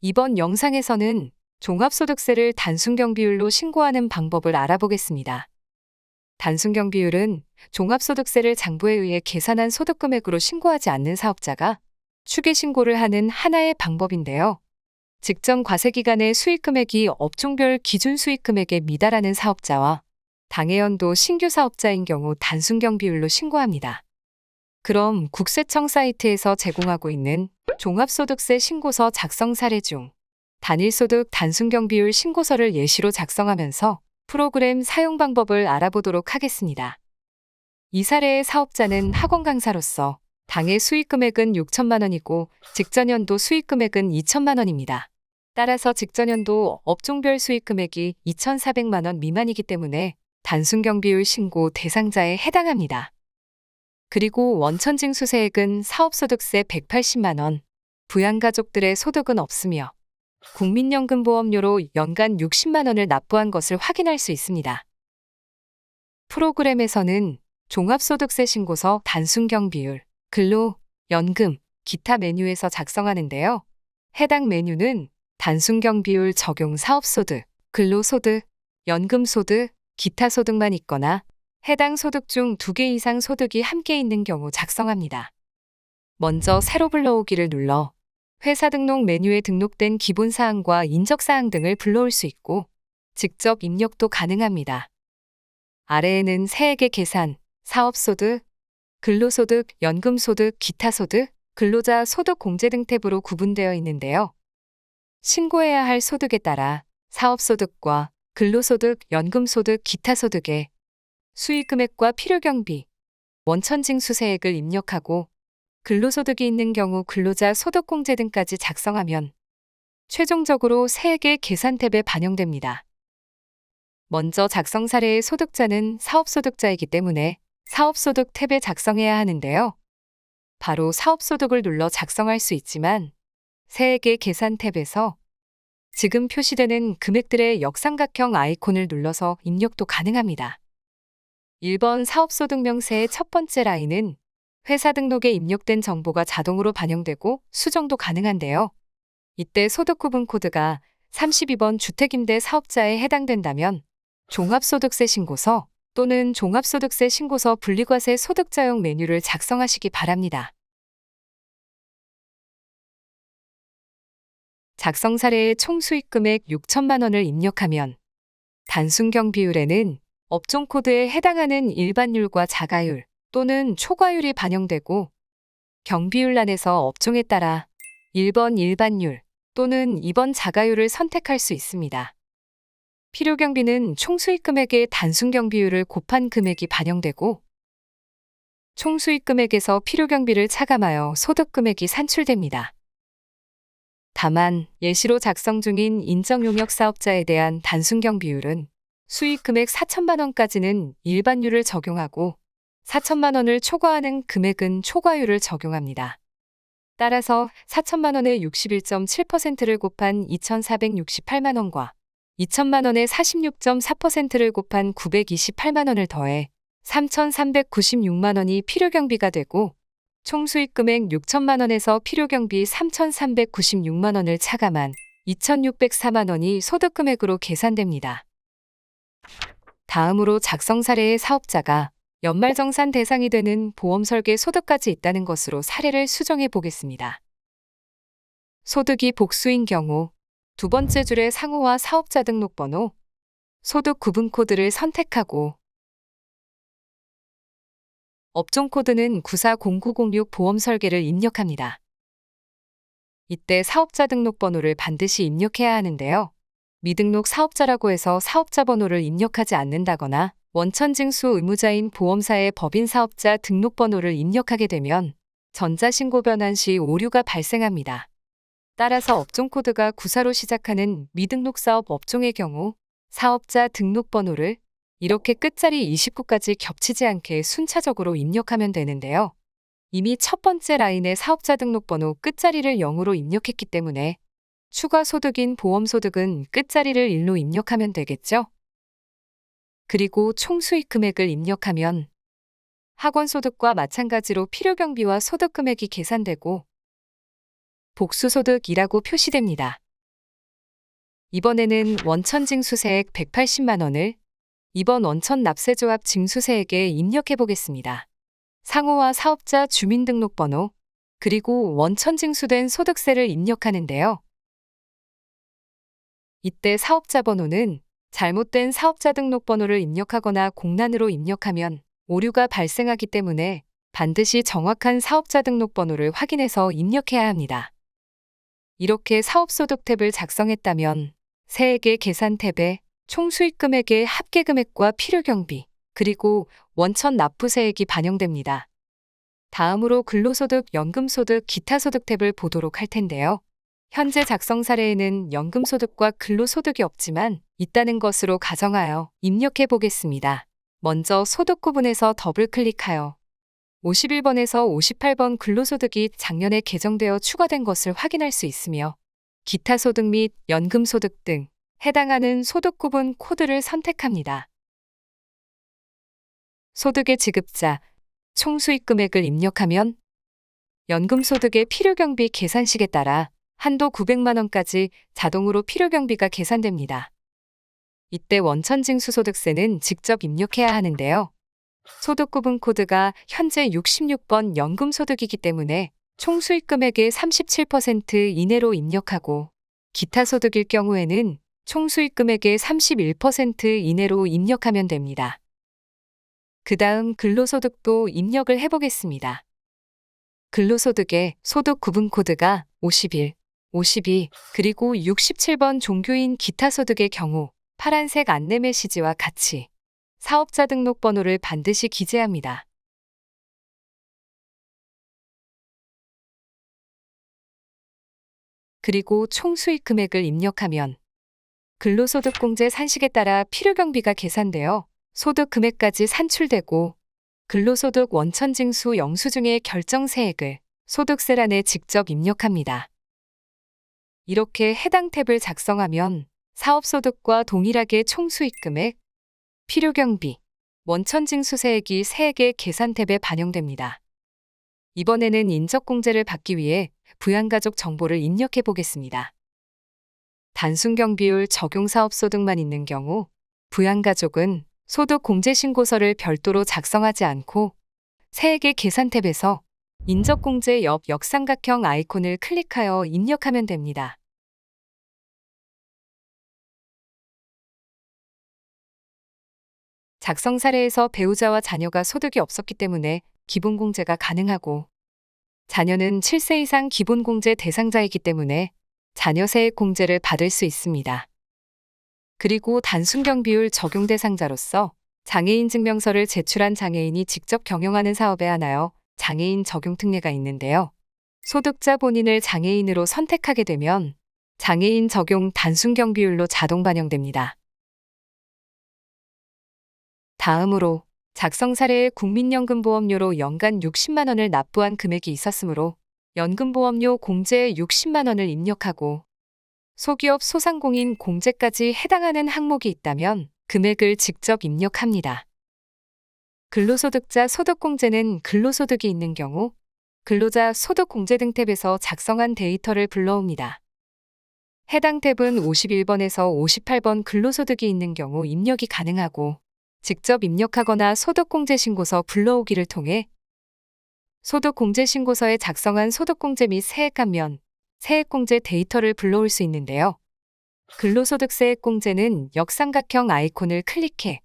이번 영상에서는 종합소득세를 단순경비율로 신고하는 방법을 알아보겠습니다. 단순경비율은 종합소득세를 장부에 의해 계산한 소득금액으로 신고하지 않는 사업자가 추계신고를 하는 하나의 방법인데요. 직전 과세기간의 수익금액이 업종별 기준수익금액에 미달하는 사업자와 당해연도 신규 사업자인 경우 단순경비율로 신고합니다. 그럼 국세청 사이트에서 제공하고 있는 종합소득세 신고서 작성 사례 중 단일소득 단순경비율 신고서를 예시로 작성하면서 프로그램 사용 방법을 알아보도록 하겠습니다. 이 사례의 사업자는 학원 강사로서 당해 수익금액은 6천만 원이고 직전연도 수익금액은 2천만 원입니다. 따라서 직전연도 업종별 수익금액이 2,400만 원 미만이기 때문에 단순경비율 신고 대상자에 해당합니다. 그리고 원천징수세액은 사업소득세 180만 원, 부양가족들의 소득은 없으며 국민연금보험료로 연간 60만 원을 납부한 것을 확인할 수 있습니다. 프로그램에서는 종합소득세 신고서 단순경비율, 근로, 연금, 기타 메뉴에서 작성하는데요. 해당 메뉴는 단순경비율 적용 사업소득, 근로소득, 연금소득, 기타소득만 있거나 해당 소득 중 2개 이상 소득이 함께 있는 경우 작성합니다. 먼저 새로 불러오기를 눌러 회사 등록 메뉴에 등록된 기본사항과 인적사항 등을 불러올 수 있고 직접 입력도 가능합니다. 아래에는 세액의 계산, 사업소득, 근로소득, 연금소득, 기타소득, 근로자 소득 공제 등 탭으로 구분되어 있는데요. 신고해야 할 소득에 따라 사업소득과 근로소득, 연금소득, 기타소득에 수익금액과 필요경비, 원천징수세액을 입력하고 근로소득이 있는 경우 근로자 소득공제 등까지 작성하면 최종적으로 세액의 계산 탭에 반영됩니다. 먼저 작성 사례의 소득자는 사업소득자이기 때문에 사업소득 탭에 작성해야 하는데요. 바로 사업소득을 눌러 작성할 수 있지만 세액의 계산 탭에서 지금 표시되는 금액들의 역삼각형 아이콘을 눌러서 입력도 가능합니다. 1번 사업소득명세의 첫 번째 라인은 회사 등록에 입력된 정보가 자동으로 반영되고 수정도 가능한데요. 이때 소득구분 코드가 32번 주택임대 사업자에 해당된다면 종합소득세 신고서 또는 종합소득세 신고서 분리과세 소득자용 메뉴를 작성하시기 바랍니다. 작성 사례의 총 수익금액 6천만 원을 입력하면 단순경비율에는 업종 코드에 해당하는 일반율과 자가율 또는 초과율이 반영되고 경비율란에서 업종에 따라 1번 일반율 또는 2번 자가율을 선택할 수 있습니다. 필요경비는 총수익금액의 단순경비율을 곱한 금액이 반영되고 총수익금액에서 필요경비를 차감하여 소득금액이 산출됩니다. 다만 예시로 작성 중인 인정용역 사업자에 대한 단순경비율은 수익금액 4천만 원까지는 일반율을 적용하고 4천만 원을 초과하는 금액은 초과율을 적용합니다. 따라서 4천만 원의 61.7%를 곱한 2,468만 원과 2천만 원의 46.4%를 곱한 928만 원을 더해 3,396만 원이 필요경비가 되고 총수익금액 6천만 원에서 필요경비 3,396만 원을 차감한 2,604만 원이 소득금액으로 계산됩니다. 다음으로 작성 사례의 사업자가 연말정산 대상이 되는 보험설계 소득까지 있다는 것으로 사례를 수정해 보겠습니다. 소득이 복수인 경우 두 번째 줄의 상호와 사업자 등록번호, 소득 구분 코드를 선택하고 업종 코드는 940906 보험설계를 입력합니다. 이때 사업자 등록번호를 반드시 입력해야 하는데요. 미등록 사업자라고 해서 사업자 번호를 입력하지 않는다거나 원천징수 의무자인 보험사의 법인사업자 등록번호를 입력하게 되면 전자신고 변환 시 오류가 발생합니다. 따라서 업종 코드가 94로 시작하는 미등록 사업 업종의 경우 사업자 등록번호를 이렇게 끝자리 29까지 겹치지 않게 순차적으로 입력하면 되는데요. 이미 첫 번째 라인의 사업자 등록번호 끝자리를 0으로 입력했기 때문에 추가 소득인 보험소득은 끝자리를 1로 입력하면 되겠죠? 그리고 총 수익 금액을 입력하면 학원소득과 마찬가지로 필요경비와 소득금액이 계산되고 복수소득이라고 표시됩니다. 이번에는 원천 징수세액 180만 원을 이번 원천 납세조합 징수세액에 입력해 보겠습니다. 상호와 사업자 주민등록번호, 그리고 원천 징수된 소득세를 입력하는데요. 이때 사업자 번호는 잘못된 사업자 등록번호를 입력하거나 공란으로 입력하면 오류가 발생하기 때문에 반드시 정확한 사업자 등록번호를 확인해서 입력해야 합니다. 이렇게 사업소득 탭을 작성했다면 세액의 계산 탭에 총수익금액의 합계금액과 필요경비, 그리고 원천 납부세액이 반영됩니다. 다음으로 근로소득, 연금소득, 기타소득 탭을 보도록 할 텐데요. 현재 작성 사례에는 연금소득과 근로소득이 없지만 있다는 것으로 가정하여 입력해 보겠습니다. 먼저 소득 구분에서 더블 클릭하여 51번에서 58번 근로소득이 작년에 개정되어 추가된 것을 확인할 수 있으며 기타소득 및 연금소득 등 해당하는 소득 구분 코드를 선택합니다. 소득의 지급자, 총수익 금액을 입력하면 연금소득의 필요경비 계산식에 따라 한도 900만 원까지 자동으로 필요경비가 계산됩니다. 이때 원천징수소득세는 직접 입력해야 하는데요. 소득구분 코드가 현재 66번 연금소득이기 때문에 총수익 금액의 37% 이내로 입력하고 기타 소득일 경우에는 총수익 금액의 31% 이내로 입력하면 됩니다. 그 다음 근로소득도 입력을 해보겠습니다. 근로소득의 소득 구분 코드가 51, 52, 그리고 67번 종교인 기타 소득의 경우 파란색 안내 메시지와 같이 사업자 등록번호를 반드시 기재합니다. 그리고 총수익 금액을 입력하면 근로소득공제 산식에 따라 필요경비가 계산되어 소득 금액까지 산출되고 근로소득 원천징수 영수증의 결정세액을 소득세란에 직접 입력합니다. 이렇게 해당 탭을 작성하면 사업소득과 동일하게 총수익 금액, 필요경비, 원천징수세액이 세액의 계산 탭에 반영됩니다. 이번에는 인적공제를 받기 위해 부양가족 정보를 입력해 보겠습니다. 단순경비율 적용 사업소득만 있는 경우 부양가족은 소득공제신고서를 별도로 작성하지 않고 세액의 계산 탭에서 인적공제 옆 역삼각형 아이콘을 클릭하여 입력하면 됩니다. 작성 사례에서 배우자와 자녀가 소득이 없었기 때문에 기본공제가 가능하고 자녀는 7세 이상 기본공제 대상자이기 때문에 자녀 세액 공제를 받을 수 있습니다. 그리고 단순경비율 적용 대상자로서 장애인 증명서를 제출한 장애인이 직접 경영하는 사업에 한하여 장애인 적용 특례가 있는데요. 소득자 본인을 장애인으로 선택하게 되면 장애인 적용 단순경비율로 자동 반영됩니다. 다음으로 작성 사례에 국민연금보험료로 연간 60만 원을 납부한 금액이 있었으므로 연금보험료 공제에 60만 원을 입력하고 소기업 소상공인 공제까지 해당하는 항목이 있다면 금액을 직접 입력합니다. 근로소득자 소득공제는 근로소득이 있는 경우 근로자 소득공제 등 탭에서 작성한 데이터를 불러옵니다. 해당 탭은 51번에서 58번 근로소득이 있는 경우 입력이 가능하고 직접 입력하거나 소득공제신고서 불러오기를 통해 소득공제신고서에 작성한 소득공제 및 세액감면, 세액공제 데이터를 불러올 수 있는데요. 근로소득세액공제는 역삼각형 아이콘을 클릭해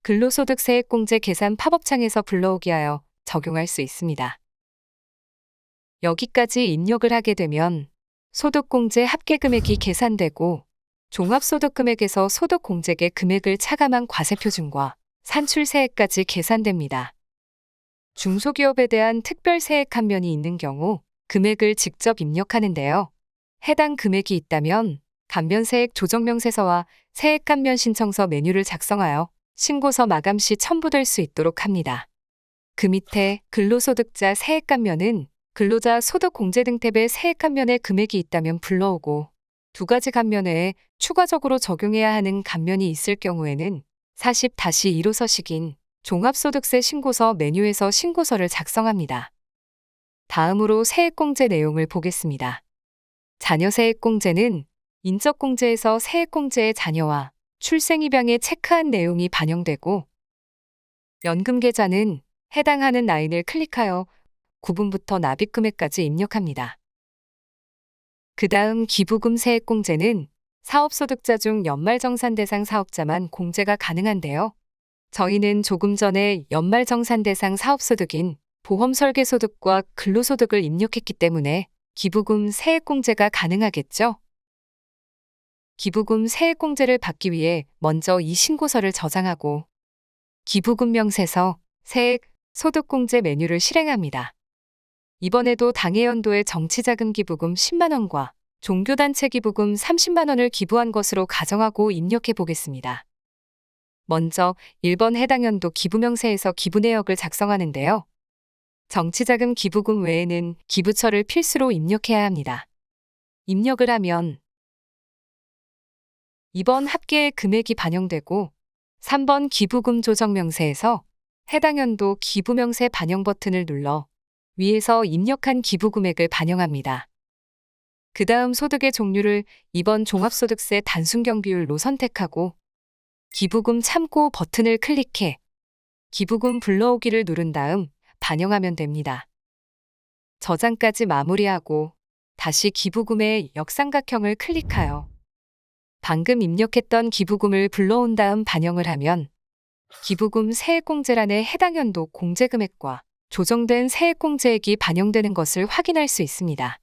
근로소득세액공제 계산 팝업창에서 불러오게 하여 적용할 수 있습니다. 여기까지 입력을 하게 되면 소득공제 합계금액이 계산되고 종합소득금액에서 소득공제액 금액을 차감한 과세표준과 산출세액까지 계산됩니다. 중소기업에 대한 특별세액 감면이 있는 경우 금액을 직접 입력하는데요. 해당 금액이 있다면 감면세액 조정명세서와 세액감면 신청서 메뉴를 작성하여 신고서 마감 시 첨부될 수 있도록 합니다. 그 밑에 근로소득자 세액감면은 근로자 소득공제 등 탭에 세액감면의 금액이 있다면 불러오고 두 가지 감면 외에 추가적으로 적용해야 하는 감면이 있을 경우에는 40-1호 서식인 종합소득세 신고서 메뉴에서 신고서를 작성합니다. 다음으로 세액공제 내용을 보겠습니다. 자녀 세액공제는 인적공제에서 세액공제의 자녀와 출생입양에 체크한 내용이 반영되고, 연금계좌는 해당하는 라인을 클릭하여 구분부터 납입금액까지 입력합니다. 그 다음 기부금 세액공제는 사업소득자 중 연말정산 대상 사업자만 공제가 가능한데요. 저희는 조금 전에 연말정산 대상 사업소득인 보험설계소득과 근로소득을 입력했기 때문에 기부금 세액공제가 가능하겠죠? 기부금 세액공제를 받기 위해 먼저 이 신고서를 저장하고 기부금 명세서, 세액, 소득공제 메뉴를 실행합니다. 이번에도 당해연도에 정치자금 기부금 10만 원과 종교단체 기부금 30만 원을 기부한 것으로 가정하고 입력해 보겠습니다. 먼저 1번 해당 연도 기부명세에서 기부 내역을 작성하는데요. 정치자금 기부금 외에는 기부처를 필수로 입력해야 합니다. 입력을 하면 2번 합계의 금액이 반영되고 3번 기부금 조정명세에서 해당 연도 기부명세 반영 버튼을 눌러 위에서 입력한 기부 금액을 반영합니다. 그 다음 소득의 종류를 2번 종합소득세 단순경비율로 선택하고 기부금 참고 버튼을 클릭해 기부금 불러오기를 누른 다음 반영하면 됩니다. 저장까지 마무리하고 다시 기부금의 역삼각형을 클릭하여 방금 입력했던 기부금을 불러온 다음 반영을 하면 기부금 세액공제란에 해당 연도 공제금액과 조정된 세액공제액이 반영되는 것을 확인할 수 있습니다.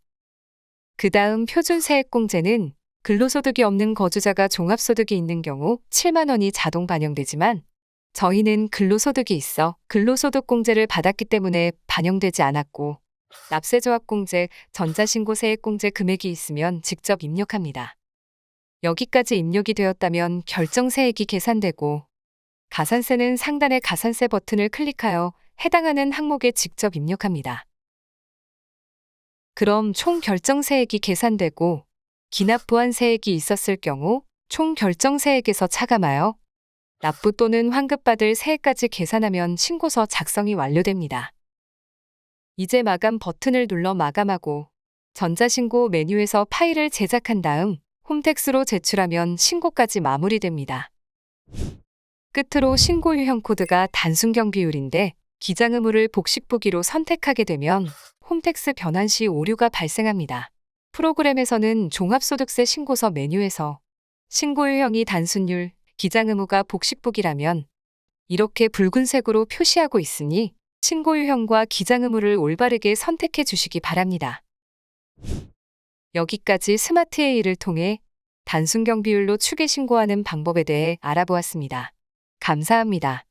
그 다음 표준세액공제는 근로소득이 없는 거주자가 종합소득이 있는 경우 7만 원이 자동 반영되지만 저희는 근로소득이 있어 근로소득공제를 받았기 때문에 반영되지 않았고 납세조합공제, 전자신고세액공제 금액이 있으면 직접 입력합니다. 여기까지 입력이 되었다면 결정세액이 계산되고 가산세는 상단의 가산세 버튼을 클릭하여 해당하는 항목에 직접 입력합니다. 그럼 총 결정세액이 계산되고 기납 보완세액이 있었을 경우 총 결정세액에서 차감하여 납부 또는 환급받을 세액까지 계산하면 신고서 작성이 완료됩니다. 이제 마감 버튼을 눌러 마감하고 전자신고 메뉴에서 파일을 제작한 다음 홈택스로 제출하면 신고까지 마무리됩니다. 끝으로 신고 유형 코드가 단순경비율인데 기장 의무를 복식 보기로 선택하게 되면 홈택스 변환 시 오류가 발생합니다. 프로그램에서는 종합소득세 신고서 메뉴에서 신고 유형이 단순율, 기장 의무가 복식 보기라면 이렇게 붉은색으로 표시하고 있으니 신고 유형과 기장 의무를 올바르게 선택해 주시기 바랍니다. 여기까지 스마트 AI를 통해 단순경비율로 추계 신고하는 방법에 대해 알아보았습니다. 감사합니다.